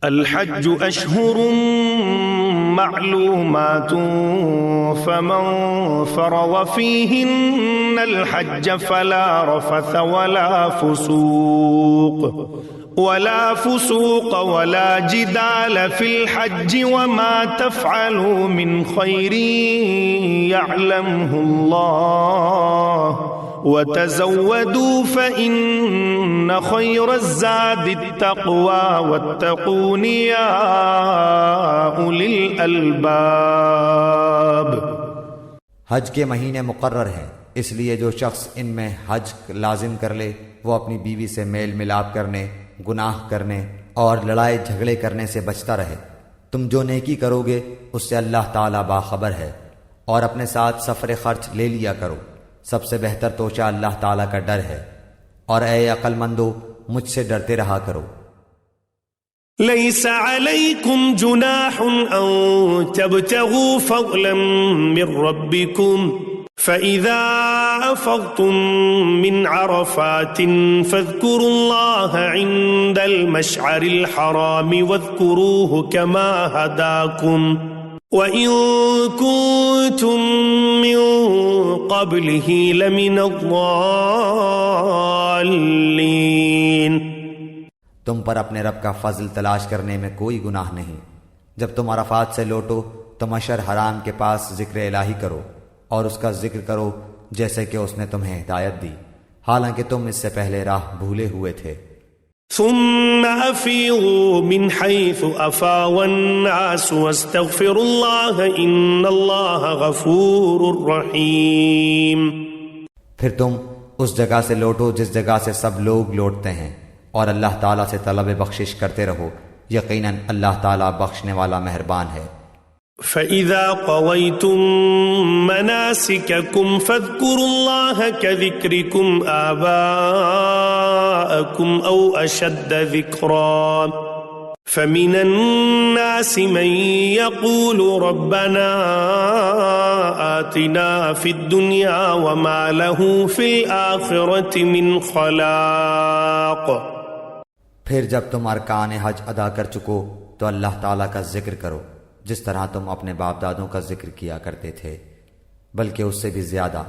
الحج أشهر معلومات فمن فرض فيهن الحج فلا رفث ولا فسوق ولا جدال في الحج وما تفعلوا من خير يعلمه الله وتزودوا فإن خير الزاد التقوى واتقون يا أولي الألباب۔ حج کے مہینے مقرر ہیں، اس لیے جو شخص ان میں حج لازم کر لے وہ اپنی بیوی سے میل ملاپ کرنے، گناہ کرنے اور لڑائی جھگڑے کرنے سے بچتا رہے۔ تم جو نیکی کرو گے اس سے اللہ تعالیٰ باخبر ہے، اور اپنے ساتھ سفر خرچ لے لیا کرو، سب سے بہتر توشہ اللہ تعالیٰ کا ڈر ہے، اور اے عقل مندو مجھ سے ڈرتے رہا کرو۔ ليس عليكم جناح أن تبتغوا فضلا من ربكم فإذا أفضتم من عرفات فاذكروا الله عند المشعر الحرام واذكروه كما هداكم وإن كنتم من قبله لمن الضالين۔ تم پر اپنے رب کا فضل تلاش کرنے میں کوئی گناہ نہیں۔ جب تم عرفات سے لوٹو تو مشعر حرام کے پاس ذکر الہی کرو اور اس کا ذکر کرو جیسے کہ اس نے تمہیں ہدایت دی، حالانکہ تم اس سے پہلے راہ بھولے ہوئے تھے۔ ثم افیضوا من حیث افاض الناس واستغفروا اللہ ان اللہ غفور رحیم۔ پھر تم اس جگہ سے لوٹو جس جگہ سے سب لوگ لوٹتے ہیں، اور اللہ تعالیٰ سے طلب بخشش کرتے رہو، یقیناً اللہ تعالیٰ بخشنے والا مہربان ہے۔ فَإِذَا قَضَيْتُم مَّنَاسِكَكُمْ فَاذْكُرُوا اللَّهَ كَذِكْرِكُمْ آبَاءَكُمْ أَوْ أَشَدَّ ذِكْرًا فَمِنَ النَّاسِ مَن يَقُولُ رَبَّنَا آتِنَا فِي الدُّنْيَا وَمَا لَهُ فِي الْآخِرَةِ مِنْ خَلَاقٍ۔ پھر جب تم ارکان حج ادا کر چکو تو اللہ تعالیٰ کا ذکر کرو جس طرح تم اپنے باپ دادوں کا ذکر کیا کرتے تھے، بلکہ اس سے بھی زیادہ۔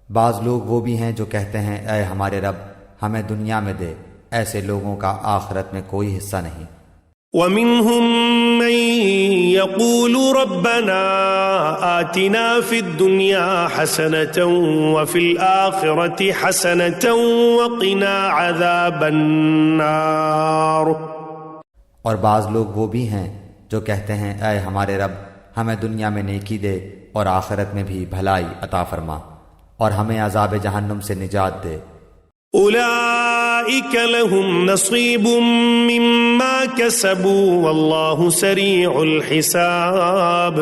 بعض لوگ وہ بھی ہیں جو کہتے ہیں اے ہمارے رب ہمیں دنیا میں دے، ایسے لوگوں کا آخرت میں کوئی حصہ نہیں۔ وَمِنْهُمْ مَن يَقُولُ رَبَّنَا آتِنَا فِي الدُّنْيَا حَسَنَةً وَفِي الْآخِرَةِ حَسَنَةً وَقِنَا عَذَابَ النَّارِ۔ اور بعض لوگ وہ بھی ہیں جو کہتے ہیں اے ہمارے رب ہمیں دنیا میں نیکی دے اور آخرت میں بھی بھلائی عطا فرما اور ہمیں عذاب جہنم سے نجات دے۔ اولئک لهم نصیب مما کسبوا واللہ سریع الحساب۔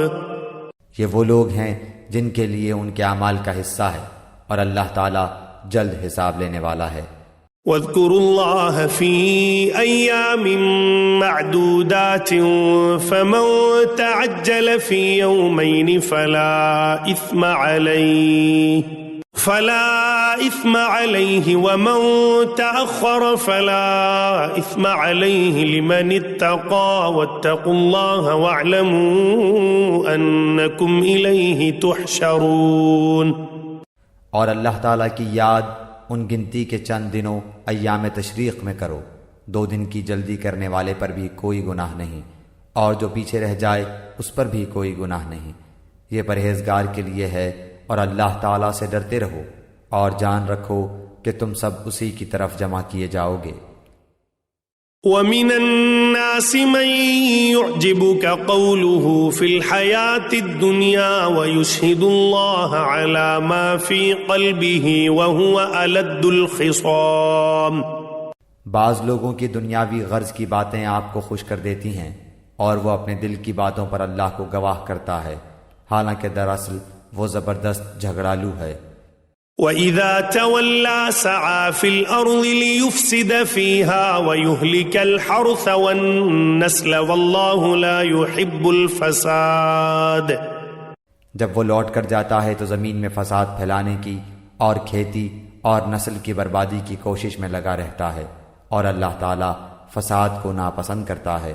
یہ وہ لوگ ہیں جن کے لیے ان کے اعمال کا حصہ ہے اور اللہ تعالیٰ جلد حساب لینے والا ہے۔ واذكروا الله في أيام معدودات فمن تعجل في يومين فلا إثم عليه ومن تأخر فلا إثم عليه لمن اتقى واتقوا الله واعلموا أنكم إليه تحشرون۔ اور اللہ تعالیٰ کی یاد ان گنتی کے چند دنوں ایام تشریق میں کرو، 2 دن کی جلدی کرنے والے پر بھی کوئی گناہ نہیں، اور جو پیچھے رہ جائے اس پر بھی کوئی گناہ نہیں۔ یہ پرہیزگار کے لیے ہے، اور اللہ تعالیٰ سے ڈرتے رہو اور جان رکھو کہ تم سب اسی کی طرف جمع کیے جاؤ گے۔ وَمِنَ النَّاسِ مَن يُعْجِبُكَ قَوْلُهُ فِي الْحَيَاةِ الدُّنْيَا وَيُشْهِدُ اللَّهَ عَلَى مَا فِي قَلْبِهِ وَهُوَ أَلَدُّ الْخِصَامِ۔ بعض لوگوں کی دنیاوی غرض کی باتیں آپ کو خوش کر دیتی ہیں اور وہ اپنے دل کی باتوں پر اللہ کو گواہ کرتا ہے، حالانکہ دراصل وہ زبردست جھگڑالو ہے۔ وَإِذَا تَوَلَّى سَعَى فِي الْأَرْضِ لِيُفْسِدَ فِيهَا وَيُهْلِكَ الْحَرْثَ وَالنَّسْلَ وَاللَّهُ لَا يُحِبُّ الْفَسَادَ۔ جب وہ لوٹ کر جاتا ہے تو زمین میں فساد پھیلانے کی اور کھیتی اور نسل کی بربادی کی کوشش میں لگا رہتا ہے، اور اللہ تعالیٰ فساد کو ناپسند کرتا ہے۔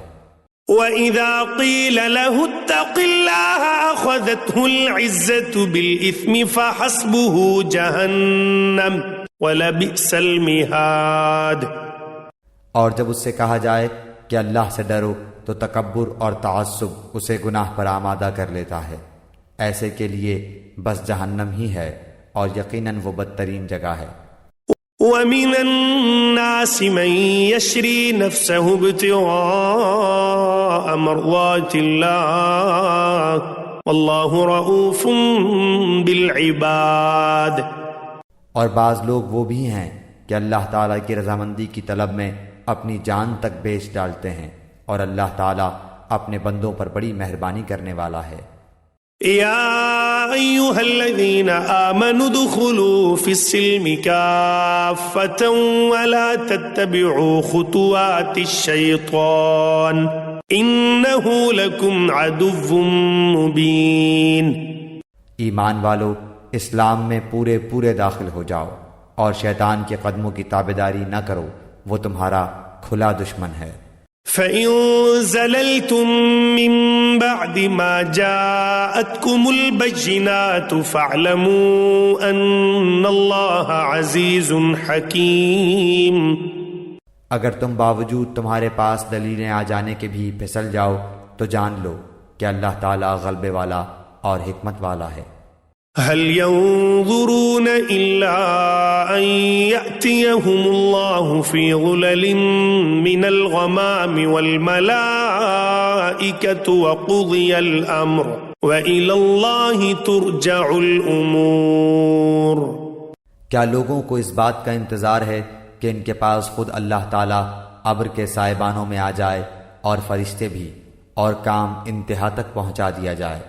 وَإِذَا قِيلَ لَهُ اتَّقِ اللَّهَ أَخَذَتْهُ الْعِزَّةُ بِالْإِثْمِ فَحَسْبُهُ جَهَنَّمُ وَلَبِئْسَ الْمِهَادُ۔ اور جب اس سے کہا جائے کہ اللہ سے ڈرو تو تکبر اور تعصب اسے گناہ پر آمادہ کر لیتا ہے، ایسے کے لیے بس جہنم ہی ہے، اور یقیناً وہ بدترین جگہ ہے۔ وَمِنَ النَّاسِ مَن يَشْرِي نَفْسَهُ ابْتِغَاءَ مَرْضَاتِ اللَّهِ وَاللَّهُ رَءُوفٌ بِالْعِبَادِ۔ اور بعض لوگ وہ بھی ہیں کہ اللہ تعالیٰ کی رضامندی کی طلب میں اپنی جان تک بیچ ڈالتے ہیں، اور اللہ تعالیٰ اپنے بندوں پر بڑی مہربانی کرنے والا ہے۔ يا أيها الذين آمنوا ادخلوا في السلم كافة ولا تتبعوا خطوات الشيطان إنه لكم عدو مبين۔ ایمان والو، اسلام میں پورے داخل ہو جاؤ، اور شیطان کے قدموں کی تابعداری نہ کرو، وہ تمہارا کھلا دشمن ہے۔ فَإِن زَلَلْتُم مِّن بَعْدِ مَا جَاءَتْكُمُ الْبَيِّنَاتُ فَاعْلَمُوا أَنَّ اللَّهَ عَزِيزٌ حَكِيمٌ۔ اگر تم باوجود تمہارے پاس دلیلیں آ جانے کے بھی پھسل جاؤ تو جان لو کہ اللہ تعالیٰ غلبے والا اور حکمت والا ہے۔ هل ينظرون إلا أن يأتيهم الله في ظلل من الغمام والملائكة وقضي الأمر وإلى الله ترجع الأمور۔ کیا لوگوں کو اس بات کا انتظار ہے کہ ان کے پاس خود اللہ تعالیٰ ابر کے سائبانوں میں آ جائے اور فرشتے بھی، اور کام انتہا تک پہنچا دیا جائے؟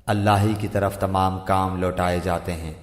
اللہ ہی کی طرف تمام کام لوٹائے جاتے ہیں۔